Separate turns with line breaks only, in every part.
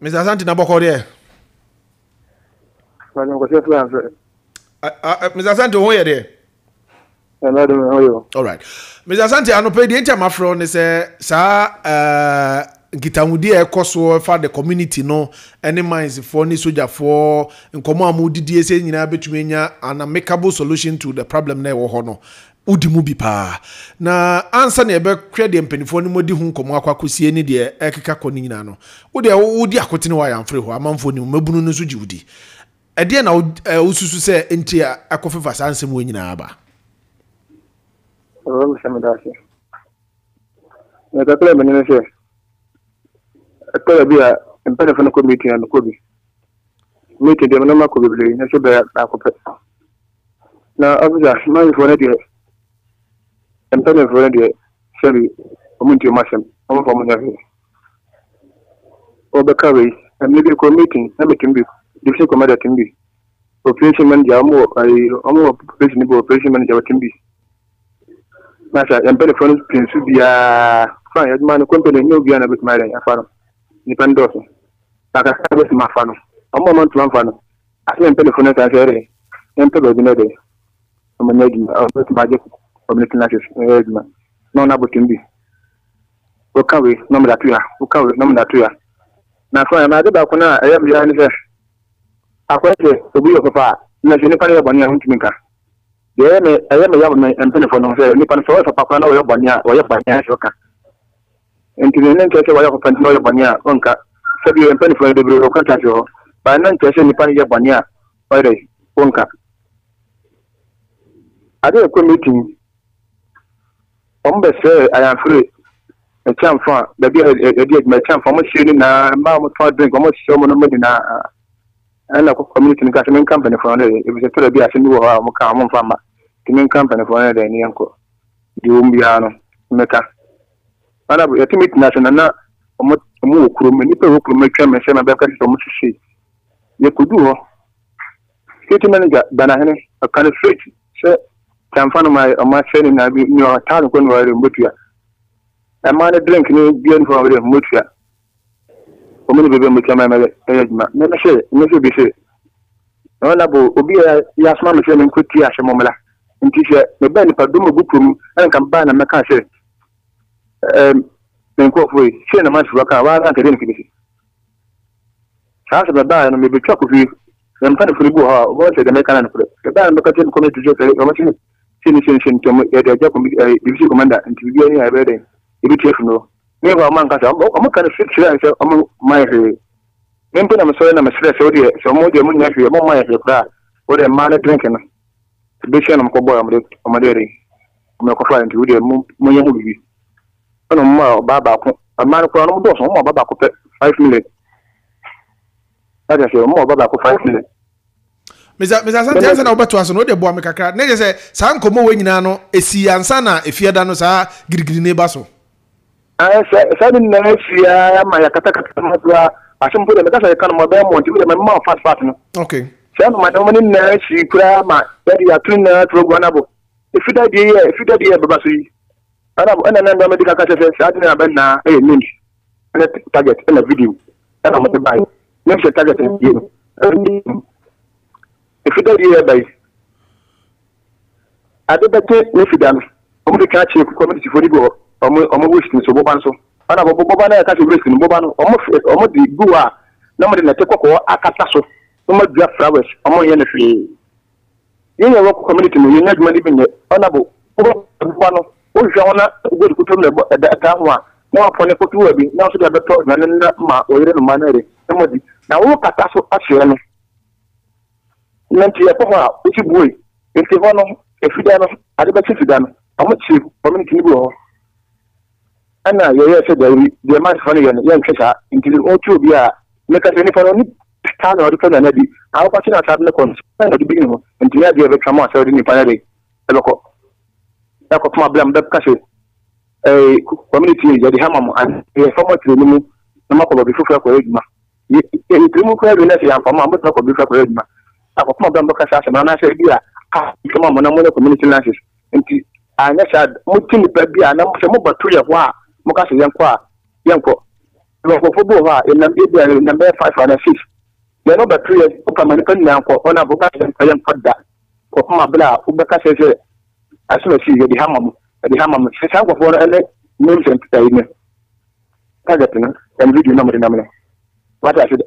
Mr. Asante na boko there. Mr. Asante who are there? All right. Mr. Asante anope the enter mafro ne say sa gitamudi e koso for the community no any minds for ni soldier for nkomo amudidie se nyina betumi nya an amicable solution to the problem na wo ho no. Udi mu bi pa na ansa na ebe kwe de mpanifo ni modi hu nkomo akwakosie ni de ekeka koni nyina no wodi akotene wa yamfre ho amanfo ni mabunu no so jiwudi ede na ususu se enti akofefa sansem wo nyina aba
o msamdase na takle menene se akole bia mpanifo no committee na kobi meeting de na makobi ble na se be akope na officer my for na empene for the seri omuntu yomasem omufo munyafe obekawe amebe committee na metimbi division commander timbi operation manager amu operation manager watimbi masa empene for prince bia fa ya man company no bia na bitmare afano ni pandoso aka sabe si mafano omo man tuan fano ase empene for na sere empene bi no de omanyaji obetumaje community nurses no na botimbi okawe no mdatuya na fa na de ba ko na ayam ya ni se akwete obi ofa na jeni pa ya bania huntiminka de me ayam ya me empene fo no se ni pa so fa pa na o ya bania shoka entine nen ke wa ya ko pa no ya bania onka se bi empene fo de bro ko ta jo ba nan ke se ni pa ya bania ore onka ade ko meeting say I am free. A champ for the beer, my champ for much na mamma drink almost so money na and a community government company for it was a total be as you are common farmer. The main company for another uncle. The Umbiano, Mecca. And I will meet national not more crew, many people who make them and send a back so much see. You could do city manager, Banahane, a kind of street, sir. Chamfano my training na bi no town ko no re mutua e ma na drink ni bien for re mutua o me bebe mutua ma ejuma me se bi se no na bo obi ya asma me se me nkuti ahye momla nti se me ba ni padum ogupum en kan ba na me ka se nko foi se na ma se waka wa kan kede nkidi sa se ba no me be twa ko fi em kan furi bo ha o se de me kan na furi ba na ka tin ko me tujo ke o ma sini to ya da division commander nti bi ani abede ibi chef no me ba man ka sa o kan fit sira se o mai he me mpona me so na me sira se o de so mo de mun ya hwe mo mai he pra o de man drink na be che na mo ko boy o de re o me ko fa nti o de mo ye mu bi ono mo ba ko man ko no mo do so mo ba ko 5 minutes ada se mo ba ko 5 minutes
Mr. Asante ansa na obeto aso no de boa me kakra na je se sa nkomo we nyina no esi ansa na efieda no sa girigiri ne ba so
sa din na esia ma ya kata ma dua asem pu de me ka sa kan mo be mo nti de me ma fast no
okay
sa ma no ni na esi kura ma ya tun na program na bo efida die baba so yi ana bo na ndo me dika ka se sa din na ben na name na target na video ana mo te bai nem se target ni efida die bai ade bete ni fida no o mo de ka che community for go o mo wish ni so boban so ana boban na ka che wish ni boban o mo di guwa na mo de na te kokko akata so o mo dua flowers o mo ye na fi yin ya work community no yin na duma di binye ana bo no o jwa ona go di kutum na da ho a na wa pone kotu wa bi na so da beto na ma o yire no manere e mo di na wo kata so ahye no nanti ya kwa uchi boy enti hono efida no ade ba fida no amochi community ni bo ana ye se de man fani ye ntwesa enti o chu bi a meka se ni fano ni ta na odi fana na bi a kwa china ta na kon na di bigin mo enti ya de be kama sa odi ni fana de e beko ya ko kuma blam da kase community ya di hamamu an ye famo tri ni mu na makobo bi fufu ko ejuma ye tri mu ko ya na se ya famo ambo ko bi fufu ko ejuma akoma bamba ka sasa na se bia kama mo na mo community nurses nti anya sha mo tini pa bia na mo se mo batu ye ho a mo ka se yenko for football in number 5 and 6. They know but 3 years American now on a book and put that. For my blah, Ubaka says, as soon as you the Hammam, says how for names and entertainment. And video number. What I said,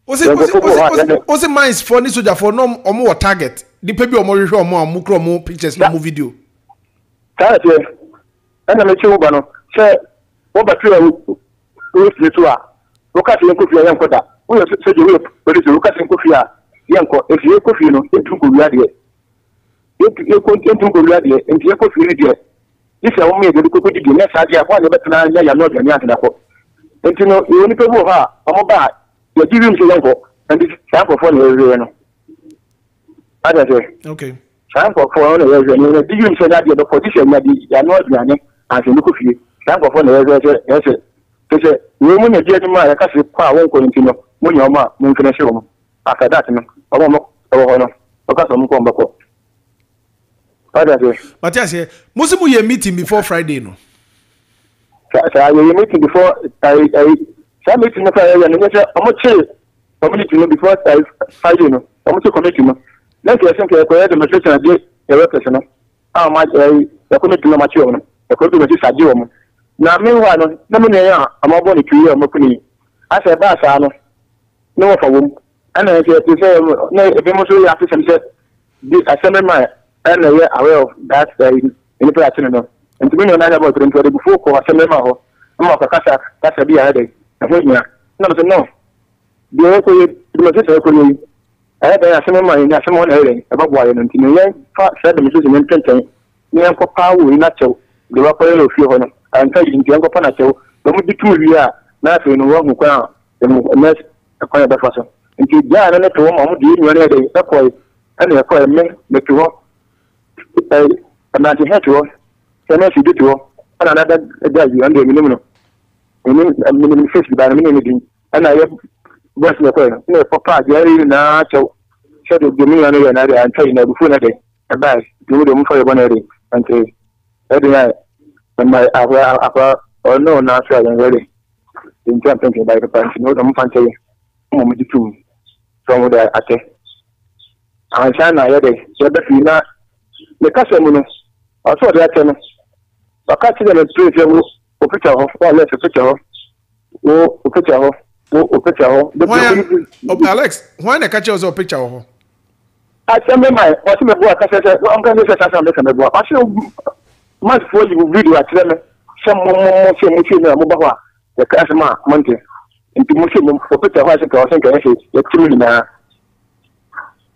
was it
mines for any soldier for no or more target? The people more show more pictures, no more video.
Target, and I'm a children. Say, what about 3 years later? Look at the Kofi and Kota. We have said you will, but it's Lucas and Kofi. Yanko, if you Kofi, no, it took Guladia. You couldn't go Guladia, and you Kofi. This is only the Kofi, next idea, one of the better than I know the Yanko. And you know, you only pay more, I'm bad. You give him to Yanko, and it's time for the
okay.
Time for you give him so that the position that you are not running as a Kofi. Time for the yes, women are getting my cousin, won't continue. When your ma, won't finish home. After that, I won't know. Because I'm going back.
But yes, Musimu ye meeting before Friday, no.
I will meeting before I meeting the fire and I'm not sure community before Friday, no. I'm not committee. Let's think I the demonstration I did a representative. How much I committee no much on the committee is a deal. Now, meanwhile, no money, I'm not going to kill you. I said, Bassano, no for whom. And I said, no, if you must really have to say, I send my and I will, that's in the platinum. And to me, I'm about to enter before for a seminar. I'm not a casa, that's a beer headache. I heard me. No. The equity, I had a seminar in a seminar area about why and in the young said the musician in Trenton. Near Papa will not show the rapper of your honor. I'm telling you, Uncle Panacho, don't be too real. Nothing in the wrong crown, the next acquired the person. And you got a little woman doing one day, that way, and they acquire men, make you walk. A man head to us, can I see the two, and another day under a minimum. A minimum 50 by a minimum, and I have West Macquarie. No, Papa, Jerry, Nacho, said the million and I am telling you before that day. A bag, do them for one day, and say, every night, and my upper or no natural and ready. In terms of by the pants, no, I'm fancy. Moment two from the attack. I shall I had a so that the customer. I saw that I catch them and treat them a picture of or less a picture of a picture of a picture of
Alex, why not catch us a picture of her?
I send me my what's my boy. I said, I'm going to say something. I should much for you video at them. Some more mobile. The customer Monday. Into Muslim for picture of I think I say, it's too many now.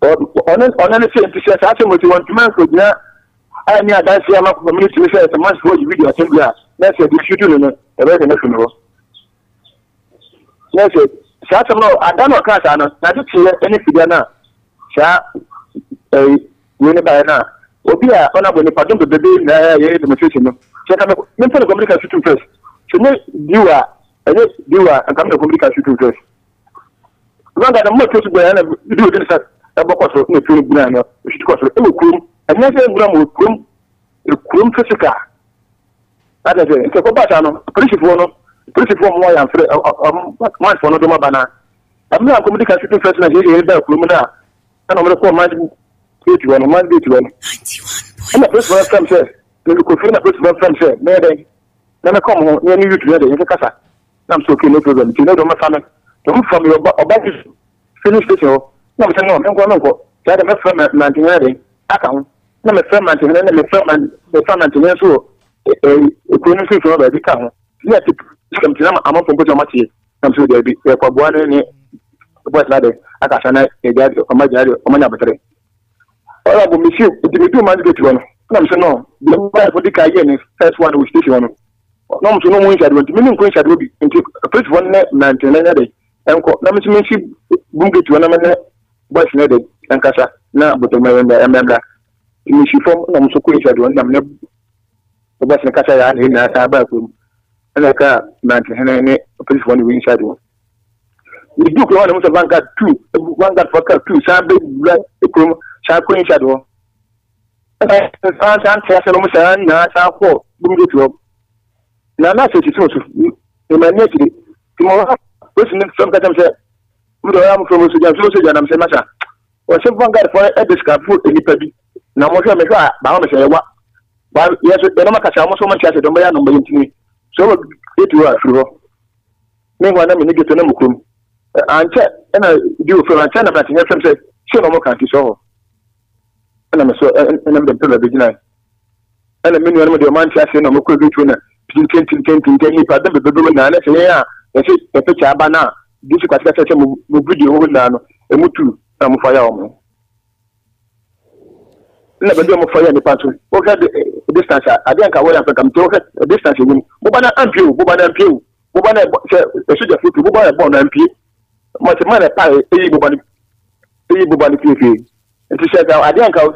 On any same to say, I think you want to man could not. I knew that I am a community to say, a month for you video. I think, yeah, let's say, you do know a very national. Let's say, Saturday, I don't know, class, I know, I don't see any figure now. Sir, a winner by now. Obia, honorable, the pardon to the baby, the demonstration. Check out the communication shooting first. So, you are, and come to communication shooting first. Long as I'm not supposed to do this. About no to Brano, which is called a room, and never gram with room physical. That is it. It's a Batano, pretty form why I'm much for no Domabana. I'm not communicating first and here about Lumina, and I'm going to call my good one, my good one. And the first one from says, you could feel the first one from says, maybe. Then I come home, near you together in the casa. I'm so keen to them. You know, my family, don't from your back is finished the show. No, I'm going to go. That I'm a friend at Mantinelli. I can't. No, my friend Mantinelli, my friend Mantinelli, so a couldn't see for the account. Yes, I'm not from Putamati. I'm sure they'll be a one in the West Ladder. I can't a dad or my dad or my number. All I will miss you. It will be 2 months to one. I'm saying no. The wife for the Cayenne is first one with station one. No, to no more inside. Meaning, Queen will be into a place 1 night, 99 day. And let me see boom to 1 minute. Boys needed and Casa now, but I'm a in she form no so quick at one. I'm never the best in Casa in a back room. And I can't manage a police one wing inside one. We do one of Vanguard 2, Vanguard for 2, Saturday, black, a room, sharp queen shadow. And I can't almost now, boom to now, that's it. Immediately, tomorrow, listening to some guy say, "We don't have from Sujan, I'm saying, Masha." Or some one guy for a discount food in the pebby. Now, what you make a Bahama say, what? But yes, the Namaka almost so much as a domain number into me. So it was through. Meanwhile, I'm in the get to Namukum. And I do for a China, but I have some say, "Sure, no more country so." And I'm so, and I'm the pillar beginning. And a minimum of your man chasing a Muku between 10 but then the woman, and I say, yeah, I say, a picture abana. This is what I said, video over now, a mutu, I'm fire. Never do more fire in the pantry. What had the distance? I didn't go and come to a distance. Bobana and Pew, Bobana and Pew, Bobana, a sugar food, Bobana born and Pew. Much money, Bobani, Bobani, and she said, I didn't go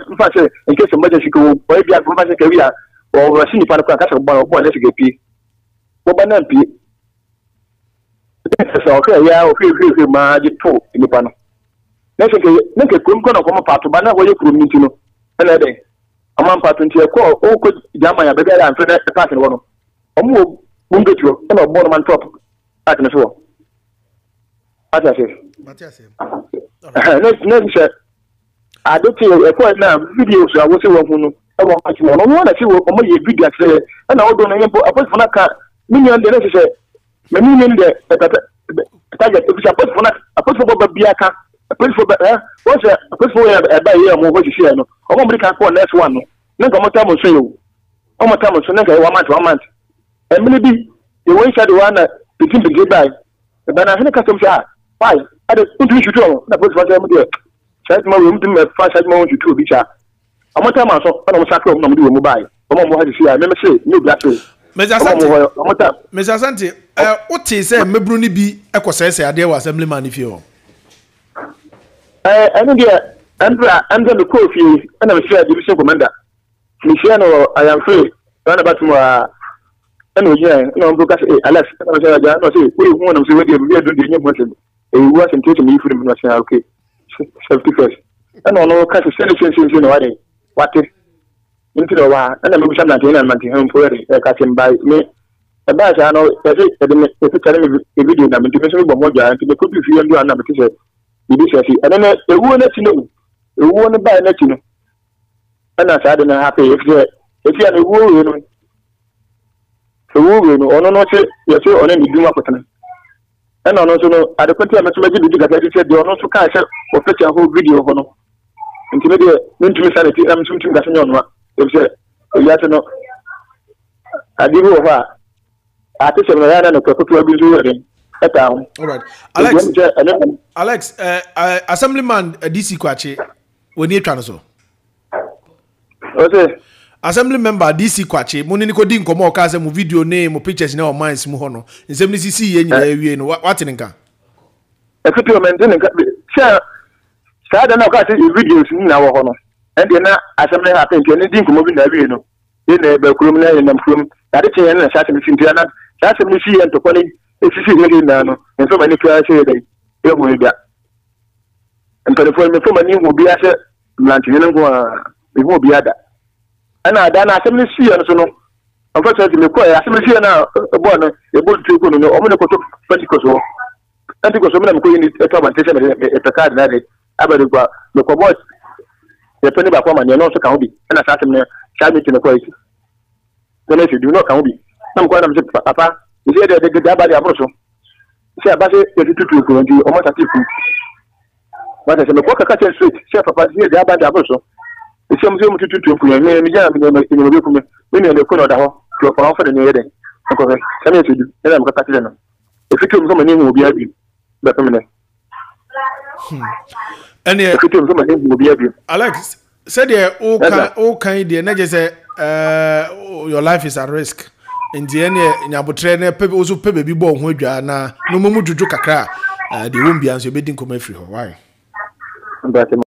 in case of emergency go, or if you have a career, or a senior part of the bar, let's get P. Bobana and P. Okay, yeah, okay, my two in the panel. Make a come on part to banana where you could meet you. Another day, a man part into a call, oh, could Jamaya better and finish the passing one. Or move, wounded you, and a bottom on top. At the floor. As I say, next, I don't see a point now. Videos I was saying, I want to see what my video say, and I don't know about Fonaka. Million the necessary. Meaning the target if it's a post for Biaka, a post for what's a post for a by year more what you share. No, nobody can call next one. No, come on, time will say you. Oh, my time will say 1 month. And maybe the way I one between the goodbye. But I think custom shot. Why? I don't think you should go. That was what I'm doing. Check my room to my first moment to 2 bicha. I'm not time I saw on Sacro, no, do mobile. Come on, what you see, I never say, no, black.
Mr. Asante, what is a Mebruni be a Cossessa, there was assemblyman if you.
I know, dear, under the coffee, and I'm sure division commander. Michiano, I am free, run about to yeah, no, because Alex, I say, we want to see what you're doing the new person. It wasn't taking me for the national, okay, 51st. And on all kinds of sentences in the what into the war, and I'm going to home for a catching by me. About I know, if you tell me a video, I'm intimation of Moja, and the cookie you and do another teacher. And then the woman let you know, the woman by let you know. And I said, I'm happy if you are a woman. The woman, or not, you're so on any doom up with them. And also, at the country, I'm to said, you are not so kind or fetch a whole video of no. Intimidate, sanity, I'm something that's not. If you have to know, I give you a I think I'm going to do it.
All right, Alex, Assemblyman DC Kwache, when you transfer.
Okay.
Assembly member DC Kwache, Moninico Din Komo Casa, video name or pictures in our minds, Muhono. In 70cc, and what in Ka?
A video maintaining, sir, I don't know, videos in our honor. And then assembly happened to anything from moving the arena. In the criminal and from that chain and assassin Indiana, assassin she and to call it, it's really now, and so many classes they will be. And for the former name will be as a Lantian, it will be other. And I done assembly see and so no. Unfortunately, assembly see now, a born a boat to go no, only go to Pentecost. Pentecost, I'm going to talk about the card that about the cowboys. The penny back woman, you're not so can be, and I sat him there, shall meet in the quality. Then if you do not can be, I'm going to say, Papa, is it the Gabby Amoso? Say about it, you go and do almost a people. But I said, walk a catch street, say, Papa, here, the Gabby Amoso. The same thing to do for me, and the when you're the corner of the hall, to offer the new day. Okay, tell me to do, and I'm going to catch them. If you come, my name will be happy. But
and Alex said, all kind of say your life is at risk. In the end, Yabutrain, people also pay baby born who you are now. No more to do kakra. They won't be answered, bidding come free. Why?